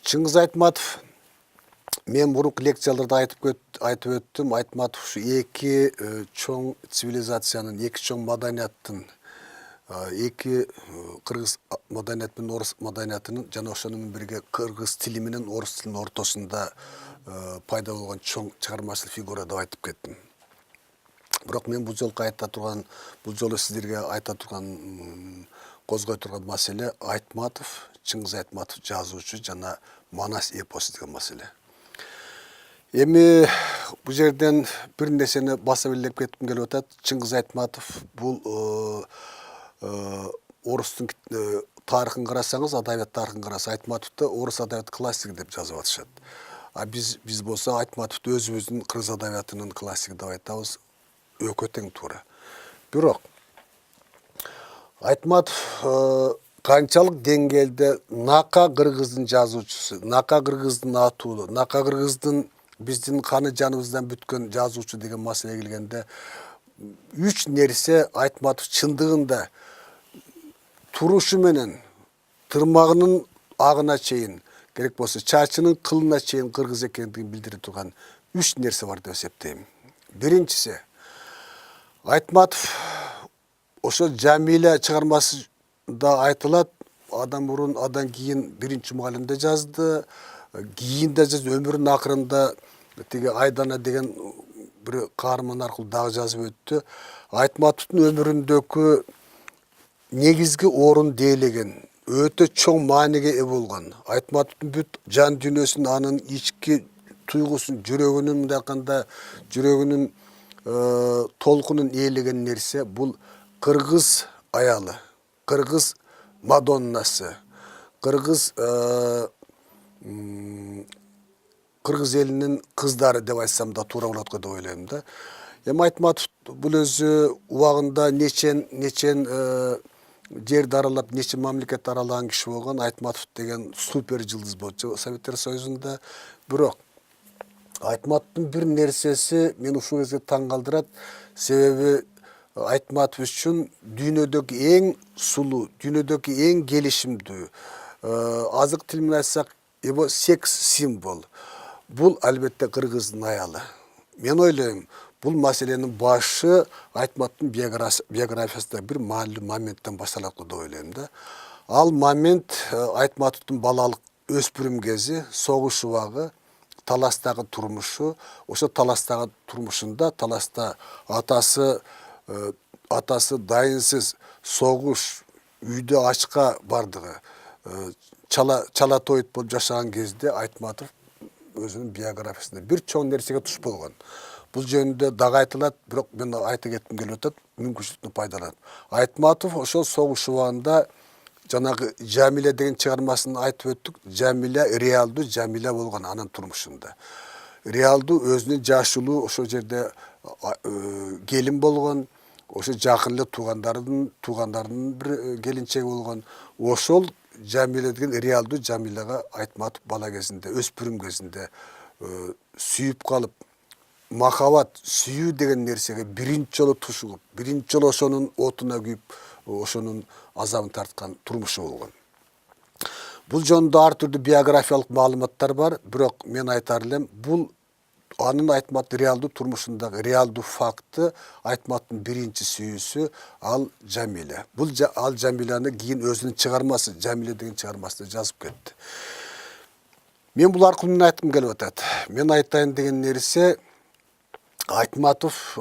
Чыңгыз Айтматов, мен мурунку лекцияларда айтып өттүм. Айтматов ушу эки чоң цивилизациянын, эки чоң маданияттын, эки кыргыз маданияты менен орус маданиятынын жана ошону менен бирге кыргыз тили менен орус тилинин ортосунда пайда болгон чоң чыгармачыл фигура деп айтып кеттим. Бирок мен бул жолу сиздерге айта турган, козгой турган маселе Айтматов, Чыңгыз Айтматов жазуучу жана Манас эпосу деген маселе. Эми бул жерден бир нерсени баса белгилеп кетким келип атат. Чыңгыз Айтматов бул орустун тарыхын карасаңыз, адабият тарыхын караса, Айтматовду орус адабият классиги деп жазып атышат. А биз болсо Айтматовду өзүбүздүн кыргыз адабиятынын классиги деп айтабыз. Өкө тең туура. Бирок Айтматов канчалык деңгээлде нака кыргыздын жазуучусу, нака кыргыздын атуулу, нака кыргыздын биздин каны жаныбыздан бүткөн жазуучу деген маселеге келгенде, үч нерсе Айтматов чындыгында турушу менен тырмагынын агына чейин, керек болсо чачынын кылына чейин кыргыз экендигин билдире турган үч нерсе бар деп эсептейм. Биринчиси, Айтматов ошо Жамиля чыгармасында айтылат, адам мурун, адан кийин биринчи мугалимде жазды, кийин да жазды, өмүрүнүн акырында тиги Айдана деген бир каарман аркылуу дагы жазып өттү. Айтматовдун өмүрүндөгү негизги орун дээлеген, өтө чоң мааниге ээ болгон, Айтматовдун бүт жан дүйнөсүн, анын ички туйгусун, жүрөгүнүн, мындай айтканда, жүрөгүнүн толкунун ээлеген нерсе бул кыргыз аялы, кыргыз Мадоннасы, кыргыз элинин кыздары деп айтсам да туура болот го деп ойлойм да. Эми Айтматов бул өзү убагында нечен жерди аралап, нече мамлекетти аралаган киши болгон. Айтматов деген супер жылдыз болчу Советтер Союзунда. Бирок Айтматовдун бир нерсеси мени ушул кезде таң калтырат. Себеби Айтматов үчүн дүйнөдөгү эң сулуу, дүйнөдөгү эң келишимдүү, азык тил менен айтсак, секс символ. Бул албетте кыргыздын аялы. Мен ойлойм, бул маселенин башы Айтматовдун биографиясында бир маалым моменттен башталат го деп ойлойм да. Ал момент Айтматовдун балалык өспүрүм кези, согуш убагы, таластагы турмушу. Ошо таластагы турмушунда, таласта атасы дайынсыз, согуш, үйдө ачка бардыгы, чала тоют болуп жашаган кезде Айтматов өзүнүн биографиясында бир чоң нерсеге туш болгон. Бул жөнүндө дагы айтылат, бирок мен айта кетким келип атат, мүмкүнчүлүктү пайдаланып. Айтматов ошол согуш убагында жанагы Жамиля деген чыгармасын айтып өттүк. Жамиля реалдуу Жамиля болгон анын турмушунда. Реалдуу өзүнүн жашылуу ошол жерде келин болгон, ошо жакын эле туугандарынын бир келинчеги болгон. Ошол Жамиля деген реалдуу Жамиляга Айтматов бала кезинде, өспүрүм кезинде сүйүп калып, махабат, сүйүү деген нерсеге биринчи жолу тушулуп, биринчи жолу ошонун отуна күйүп, ошонун азабын тарткан турмушу болгон. Бул жөнүндө ар түрдүү биографиялык маалыматтар бар, бирок мен айтар элем, бул анын Айтматов реалдуу турмушундагы реалдуу факты. Айтматовдун биринчи сүйүүсү ал Жамиля. Бул ал Жамиляны кийин өзүнүн чыгармасы, Жамиля деген чыгармасында жазып кетти. Мен бул аркылуу эмне айткым келип атат? Мен айтайын деген нерсе, Айтматов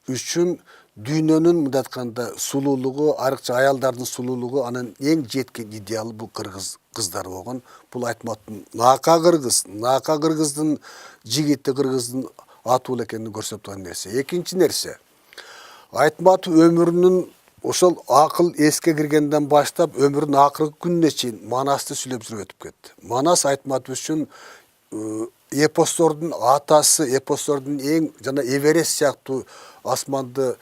үчүн дүйнөнүн, мындай айтканда, сулуулугу, айрыкча аялдардын сулуулугу, анын эң жеткен идеалы бул кыргыз кыздар болгон. Бул Айтматовдун нака кыргыздын жигити, кыргыздын атуулу экенин көрсөтүп турган нерсе. Экинчи нерсе, Айтматов өмүрүнүн ошол акыл эске киргенден баштап өмүрүнүн акыркы күнүнө чейин Манасты сүйлөп жүрүп өтүп кетти. Манас Айтматов үчүн эпостордун атасы, эпостордун эң жана Эверест сыяктуу асманды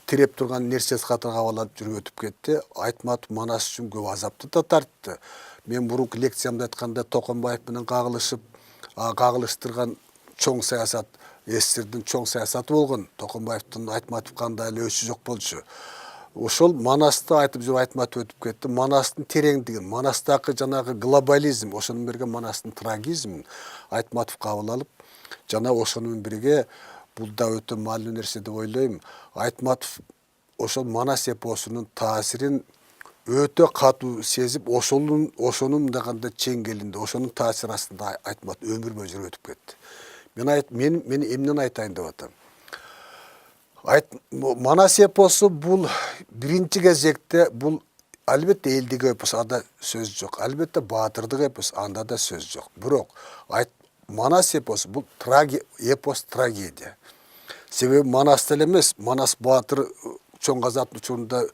тиреп турган нерсеси катары кабыл алып жүрүп өтүп кетти. Айтматов Манас үчүн көп азапты да тартты. Мен мурунку лекциямда айтканда, Токонбаев менен кагылыштырган чоң саясат, СССРдин чоң саясаты болгон. Токонбаевдин Айтматов кандай эле өчү жок болчу. ошол Манасты айтып жүрүп айтматып өтүп кетти. Манастын тереңдигин, Манастагы жанагы глобализм, ошону бирге Манастын трагизмин Айтматов кабыл алып, жана ошонун бирге бул да өтө маанилүү нерсе деп ойлойм. Айтматов ошол Манас эпосунун таасирин өтө катуу сезип, ошонун мындаганда чеңгелинде, ошонун таасири астында Айтматов өмүр бою жүрүп өтүп кетти. Мен эмнени айтайын деп атам. Манас эпосу бул биринчи кезекте бул албетте элдик эпос, анда сөз жок. Албетте баатырдык эпос, анда да сөз жок. Бирок Манас эпосу бул эпос трагедия. Себеби Манас эле эмес, Манас баатыр чоң казаттын учурунда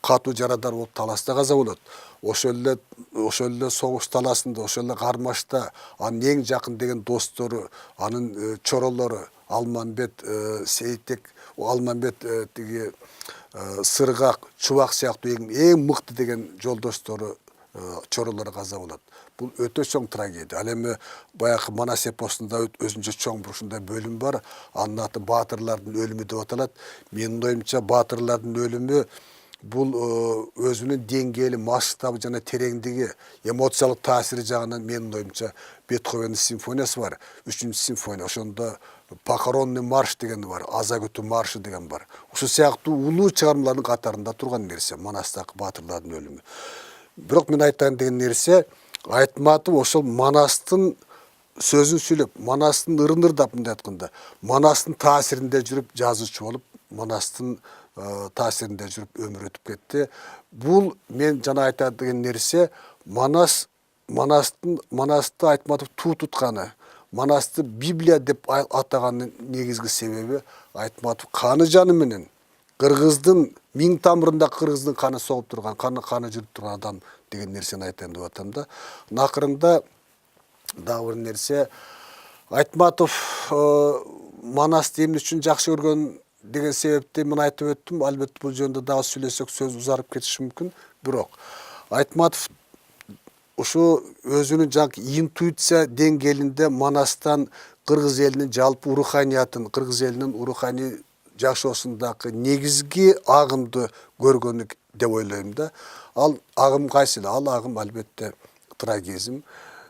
катуу жарадар болуп таласта каза болот. Ошол эле согуш таласында, ошол эле Кармашта анын эң жакын деген достору, анын чоролору Алмамбет, Сейтек, Алмамбет тиги Сыргак, Чубак сыяктуу эң мыкты деген жолдоштору, чоролору каза болот. Бул өтө чоң трагедия. Ал эми баягы Манас эпосунда өзүнчө чоң бир ушундай бөлүм бар. Анын аты баатырлардын өлүмү деп аталат. Менин оюмча баатырлардын өлүмү бул өзүнүн деңгээли, масштабы жана тереңдиги, эмоциялык таасири жагынан менин оюмча Бетховендин симфониясы бар, 3-симфония. Ошондо Похоронный марш деген бар, Аза күтүү маршы деген бар. Ушул сыяктуу улуу чыгармалардын катарында турган нерсе Манастагы баатырлардын өлүмү. Бирок мен айтайын деген нерсе, Айтматов ошол Манастын сөзүн сүйлөп, Манастын ырын-ырдап мындай айтканда, Манастын таасиринде жүрүп жазуучу болуп, Манастын таасиринде жүрүп өмүр өтүп кетти. Бул мен жана айтат деген нерсе, Манасты Айтматов туу тутканы, Манасты Библия деп атаганын негизги себеби Айтматов каны жаны менен кыргыздын миң тамырында кыргыздын каны согуп турган, каны жүрүп турган адам деген нерсени айтайын деп атам да. Акырында дагы бир нерсе, Айтматов Манасты эмне үчүн жакшы көргөн деген себепти мен айтып өттүм. Албетте бул жөнүндө дагы сүйлөсөк сөз узарып кетиши мүмкүн. Бирок Айтматов ушу өзүнүн жаңы интуиция деңгээлинде Манастан кыргыз элинин жалпы руханиятын, кыргыз элинин руханий жашоосундагы негизги агымды көргөнү деп ойлойм да. Ал агым кайсы? Ал агым албетте трагизм.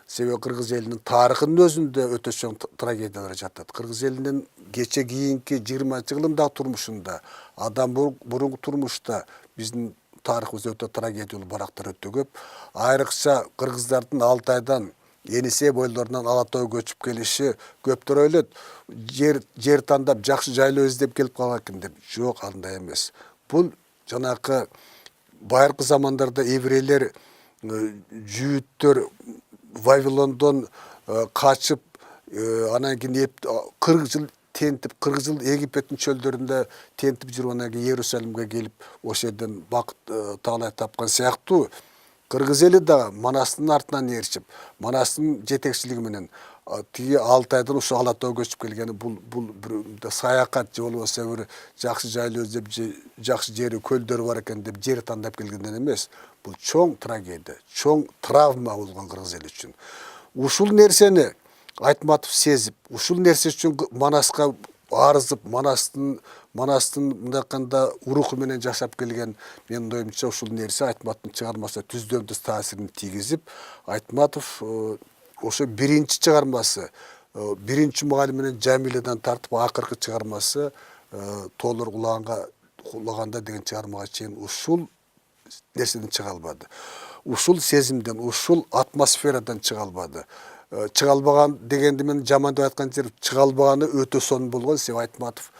Себеби кыргыз элинин тарыхынын өзүндө өтө чоң трагедиялар жатат. Кыргыз элинин кече кийинки 20-жылдагы турмушунда, адам бурунку турмушта биздин тарыхыбыз өтө трагедиялуу барактар өтө көп. Айрыкча кыргыздардын Алтайдан, Енисей бойлорунан Ала Тоо көчүп келиши, көптөр ойлойт, жер тандап жакшы жайлоо издеп келип калган экен деп. Жок, андай эмес. Бул жанакы байыркы замандарда еврейлер, жүйүттөр Вавилондон качып, анан кийин 40 жыл тентип, 40 жыл Египеттин чөлдөрүндө тентип жүрүп, анан кийин Иерусалимге келип, ошол жерден бакыт таалай тапкан сыяктуу, кыргыз эли да Манастын артынан ээрчип, Манастын жетекчилиги менен тиги Алтайдан ушу Ала Тоо көчүп келгени бул бир саякат же болбосо бир жакшы жайлоо издеп, жакшы жери, көлдөр бар экен деп жер тандап келгенден эмес. Бул чоң трагедия, чоң травма болгон кыргыз эли үчүн. Ушул нерсени Айтматов сезип, ушул нерсе үчүн Манаска арызып, Манастын мындайканда уруху менен жашап келген, менин оюмча ушул нерсе Айтматовдун чыгармасына түздөн-түз таасирин тийгизип, Айтматов ошо биринчи чыгармасы, биринчи мугалим менен Жамиладан тартып акыркы чыгармасы Тоолор кулаганда деген чыгармага чейин ушул нерседен чыга албады. Ушул сезимден, ушул атмосферадан чыга албады. Чыга албаган дегенди мен жаман деп айткан жер, чыга албаганы өтө сонун болгон. Себеби Айтматов,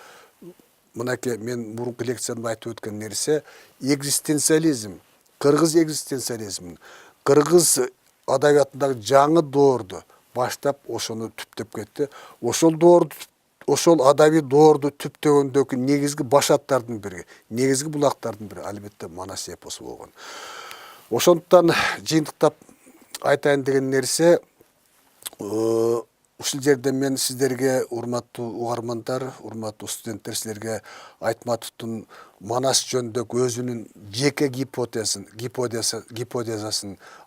мынакей мен мурунку лекциямда айтып өткөн нерсе, экзистенциализм, кыргыз экзистенциализмин, кыргыз адабиятындагы жаңы доорду баштап ошону түптөп кетти. Ошол доорду, ошол адабий доорду түптөгөндөгү негизги башаттардын бири, негизги булактардын бири албетте Манас эпосу болгон. Ошондуктан жыйынтыктап айтайын деген нерсе, Ушул жерде мен сиздерге, урматтуу угармандар, урматтуу студенттер, силерге Айтматовдун Манас жөнүндөгү өзүнүн жеке гипотезасын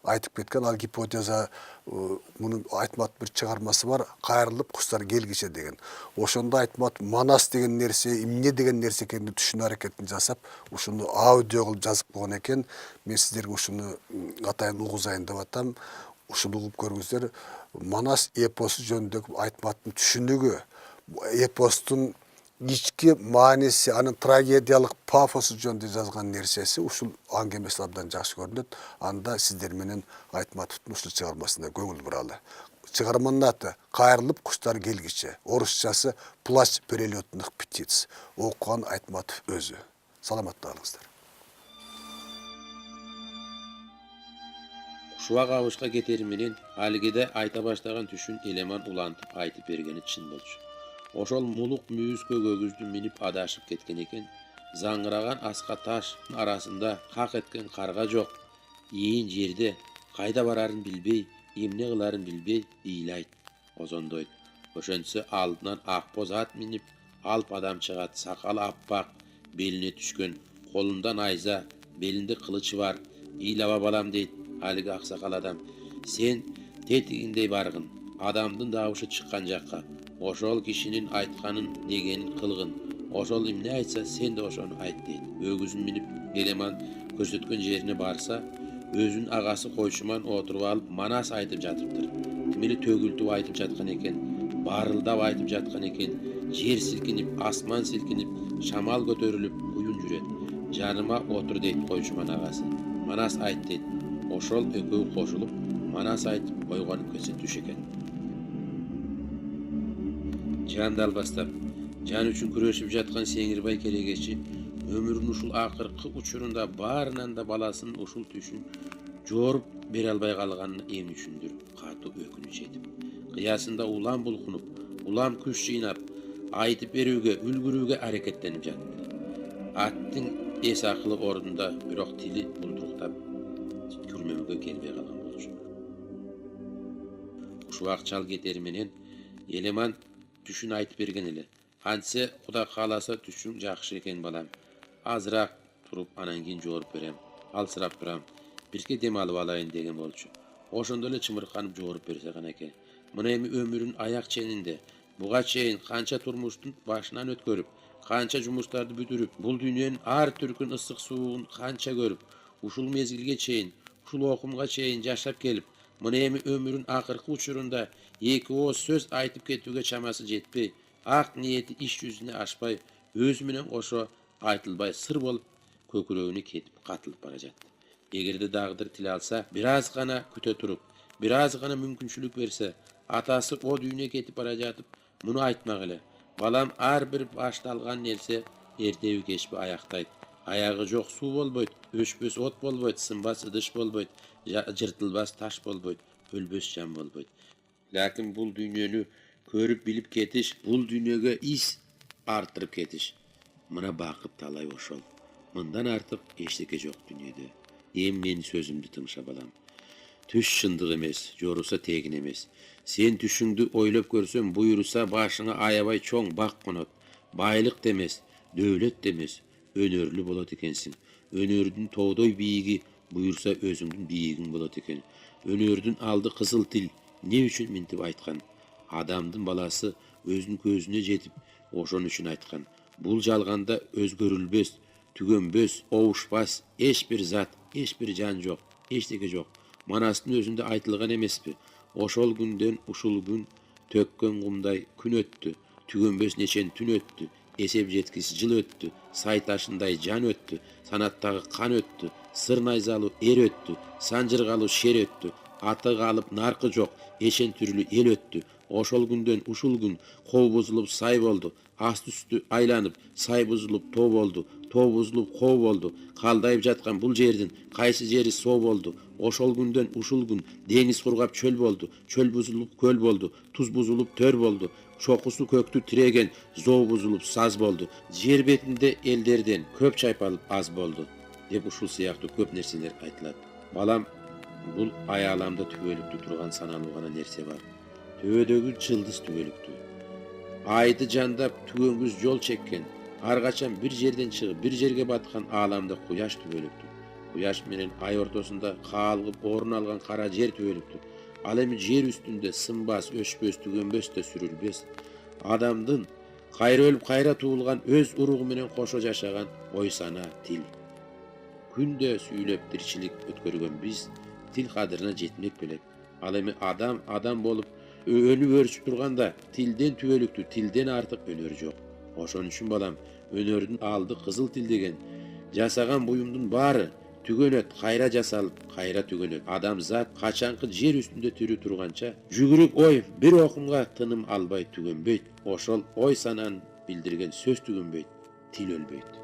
айтып кеткен. Ал гипотеза мунун Айтматов бир чыгармасы бар, кайрылып куштар келгиче деген. Ошондо Айтматов Манас деген нерсе эмне деген нерсе экенин түшүнүү аракетин жасап, ушуну аудио кылып жазып койгон экен. Мен сиздерге ушуну атайын угузайын деп атам. Ушуну угуп көрүңүздөр. Манас эпосу жөнүндөгү Айтматовдун түшүнүгү, эпостун ички мааниси, анын трагедиялык пафосу жөнүндө жазган нерсеси ушул аңгемеси абдан жакшы көрүнөт. Анда сиздер менен Айтматовдун ушул чыгармасына көңүл буралы. Чыгарманын аты «Кайрылып куштар келгиче», орусчасы «Плач перелетных птиц». Окуган Айтматов өзү. Саламатта калыңыздар. Ушуга абышка кетери менен алигиде айта баштаган түшүн элеман улантып айтып бергени чын болчу. Ошол мулук мүйүз көгөгүздү минип адашып кеткен экен. Заңгыраган аска таш арасында как эткен карга жок. Ийин жерде кайда барарын билбей, эмне кыларын билбей ыйлайт, озондойт. Ошентсе алдынан ак боз ат минип, алп адам чыгат, сакалы аппак, белине түшкөн, колунда найза, белинде кылычы бар. Ыйлаба балам дейт алиги аксакал адам. Сен тетигиндей баргын, адамдын дабышы чыккан жакка. Ошол кишинин айтканын дегенин кылгын. Ошол эмне айтса, сен де ошону айт дейт. Өгүзүн минип элеман көрсөткөн жерине барса, өзүнүн агасы койшуман отуруп алып Манас айтып жатыптыр. Тимили төгүлтүп айтып жаткан экен, барылдап айтып жаткан экен. Жер силкинип, асман силкинип, шамал көтөрүлүп, куюн жүрөт. Жаныма отур дейт койшуман агасы. Манас айт дейт. Ошол экөө кошулуп, Манас айтып койгон кесе түш экен. Жанды албастап, жан үчүн күрөшүп жаткан Сеңирбай керегечи өмүрүнүн ушул акыркы учурунда баарынан да баласынын ушул түшүн жооруп бере албай калганына эмне үчүндүр катуу өкүнүч этип, кыясында улам булкунуп, улам күч жыйнап, айтып берүүгө, үлгүрүүгө аракеттенип жатты. Аттын эс акылы ордунда, бирок тили булдуруктап, күрмөмгө келбей калган болчу. Ушул чал кетери менен элеман түшүн айтып берген эле. Антсе Кудай кааласа түшүң жакшы экен балам. Азыраак туруп анан кийин жооруп берем. Алсырап турам. Бирке дем алып алайын деген болчу. Ошондо эле чымырканып жооруп берсе гана экен. Мына эми өмүрүнүн аяк ченинде буга чейин канча турмуштун башынан өткөрүп, канча жумуштарды бүтүрүп, бул дүйнөнүн ар түркүн ысык суугун канча көрүп, ушул мезгилге чейин, ушул окумга чейин жашап келип, мына эми өмүрүнүн акыркы учурунда эки ооз сөз айтып кетүүгө чамасы жетпей, ак ниети иш жүзүнө ашпай, өзү менен кошо айтылбай сыр болуп, көкүрөгүнө кетип катылып бара жатты. Эгерде дагы тил алса, бир аз гана күтө туруп, бир аз гана мүмкүнчүлүк берсе, атасы о дүйнө кетип бара жатып, муну айтмак эле. Балам, ар бир башталган нерсе эртеби кечпи аяктайт. Аягы жок суу болбойт, өчпөс от болбойт, сынбас ыдыш болбойт, жыртылбас таш болбойт, өлбөс жан болбойт. Лакин бул дүйнөнү көрүп билип кетиш, бул дүйнөгө ис арттырып кетиш. Мына бакыт талай ошол. Мындан артык эчтеке жок дүйнөдө. Эми менин сөзүмдү тыңша балам. Түш шындык эмес, жоруса тегин эмес. Сен түшүңдү ойлоп көрсөң, буйруса башыңа аябай чоң бак конот. Байлык демес, дөөлөт демес, өнөрлүү болот экенсиң. Өнөрдүн тоодой бийиги буйруса өзүңдүн бийигиң болот экен. Өнөрдүн алды кызыл тил. Не үчүн минтип айткан? Адамдын баласы өзүнүн көзүнө жетип, ошон үчүн айткан. Бул жалганда өзгөрүлбөс, түгөнбөс, оушпас эч бир зат, эч бир жан жок, эчтеке жок. Манастын өзүндө айтылган эмеспи? Ошол күндөн ушул күн төккөн кумдай күн өттү, түгөнбөс нечен түн өттү, эсеп жеткис жыл өттү, сай ташындай жан өттү, санаттагы кан өттү, сыр найзалуу эр өттү, санжыргалуу шер өттү, аты калып наркы жок, эшен түрлүү эл өттү. Ошол күндөн ушул күн коо бузулуп сай болду, асты үстү айланып, сай бузулуп тоо болду, тоо бузулуп коо болду. Калдайып жаткан бул жердин кайсы жери соо болду. Ошол күндөн ушул күн деңиз кургап чөл болду, чөл бузулуп көл болду, туз бузулуп төр болду. Чокусу көктү тиреген зоо бузулуп саз болду. Жер бетинде элдерден көп чайпалып аз болду, деп ушул сыяктуу көп нерселер айтылат. Балам, бул аяламда түбөлүктүү турган саналуу гана нерсе бар. töbödөгü çıldız tügölüktü. Aydı jandap tügöngüz yol çekken, argaçan bir jerden çıgıp bir jerge batkan alamda kuyaş tügölüktü. Kuyaş menen ay ortasında kaalgıp orun algan kara jer tügölüktü. Al emi jer üstünde sınbas, öşbös, tügönbös de sürülbes. Adamdın kayra ölüp kayra tuğulgan öz uruğu menen koşo jaşagan oysana til. Günde süйлep dirçilik ötkörgön biz til kadırına jetmek belek. Al emi adam bolup önü örçüp turganda tilden tübölüktü, tilden artık önör jok. Oşon üçün balam, önördün aldı kızıl til degen. Jasagan buyumdun bari tügönöt, kayra jasalıp, kayra tügönöt. Adam zat kaçankı jer üstünde türü turgança, jügürük oy bir okumga tınım albay tügönbeyt. Oşol oy sanan bildirgen söz tügönbeyt, til ölbeyt.